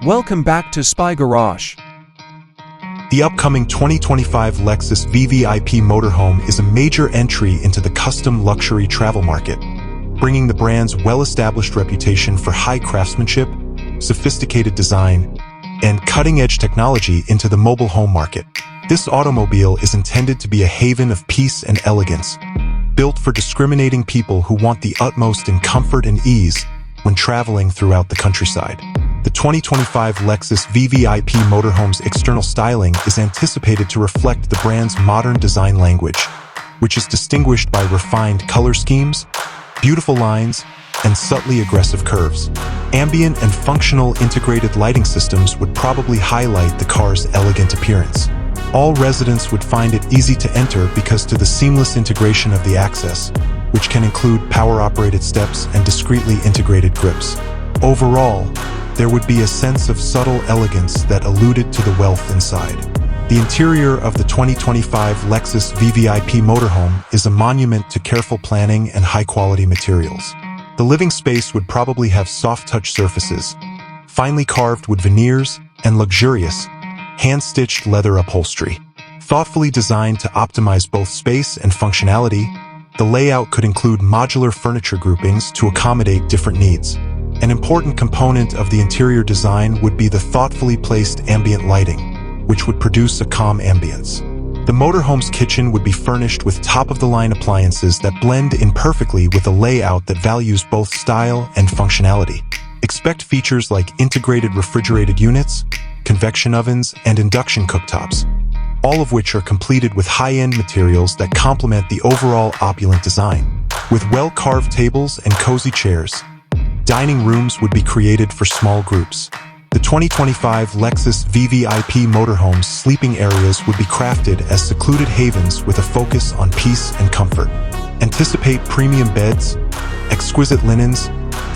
Welcome back to Spy Garage. The upcoming 2025 Lexus VVIP Motorhome is a major entry into the custom luxury travel market, bringing the brand's well-established reputation for high craftsmanship, sophisticated design, and cutting-edge technology into the mobile home market. This automobile is intended to be a haven of peace and elegance, built for discriminating people who want the utmost in comfort and ease when traveling throughout the countryside. The 2025 Lexus VVIP Motorhome's external styling is anticipated to reflect the brand's modern design language, which is distinguished by refined color schemes, beautiful lines, and subtly aggressive curves. Ambient and functional integrated lighting systems would probably highlight the car's elegant appearance. All residents would find it easy to enter because of the seamless integration of the access, which can include power-operated steps and discreetly integrated grips. Overall, there would be a sense of subtle elegance that alluded to the wealth inside. The interior of the 2025 Lexus VVIP Motorhome is a monument to careful planning and high-quality materials. The living space would probably have soft-touch surfaces, finely carved wood veneers, and luxurious, hand-stitched leather upholstery. Thoughtfully designed to optimize both space and functionality, the layout could include modular furniture groupings to accommodate different needs. An important component of the interior design would be the thoughtfully placed ambient lighting, which would produce a calm ambience. The motorhome's kitchen would be furnished with top-of-the-line appliances that blend in perfectly with a layout that values both style and functionality. Expect features like integrated refrigerated units, convection ovens, and induction cooktops, all of which are completed with high-end materials that complement the overall opulent design. With well-carved tables and cozy chairs, dining rooms would be created for small groups. The 2025 Lexus VVIP Motorhome's sleeping areas would be crafted as secluded havens with a focus on peace and comfort. Anticipate premium beds, exquisite linens,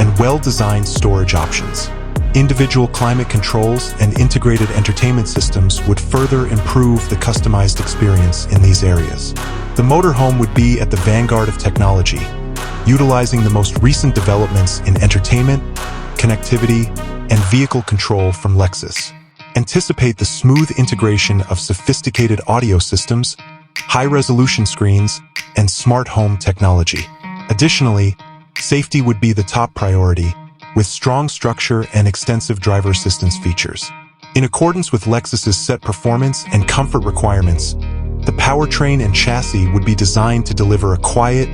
and well-designed storage options. Individual climate controls and integrated entertainment systems would further improve the customized experience in these areas. The motorhome would be at the vanguard of technology, utilizing the most recent developments in entertainment, connectivity, and vehicle control from Lexus. Anticipate the smooth integration of sophisticated audio systems, high-resolution screens, and smart home technology. Additionally, safety would be the top priority, with strong structure and extensive driver assistance features. In accordance with Lexus's set performance and comfort requirements, the powertrain and chassis would be designed to deliver a quiet,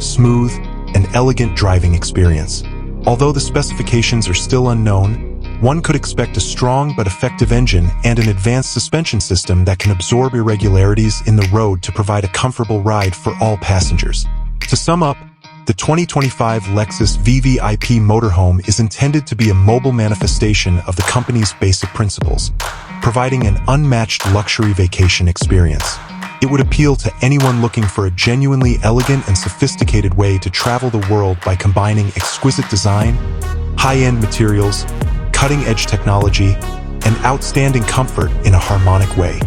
smooth, and elegant driving experience. Although the specifications are still unknown, one could expect a strong but effective engine and an advanced suspension system that can absorb irregularities in the road to provide a comfortable ride for all passengers. To sum up, the 2025 Lexus VVIP Motorhome is intended to be a mobile manifestation of the company's basic principles, providing an unmatched luxury vacation experience. It would appeal to anyone looking for a genuinely elegant and sophisticated way to travel the world by combining exquisite design, high-end materials, cutting-edge technology, and outstanding comfort in a harmonic way.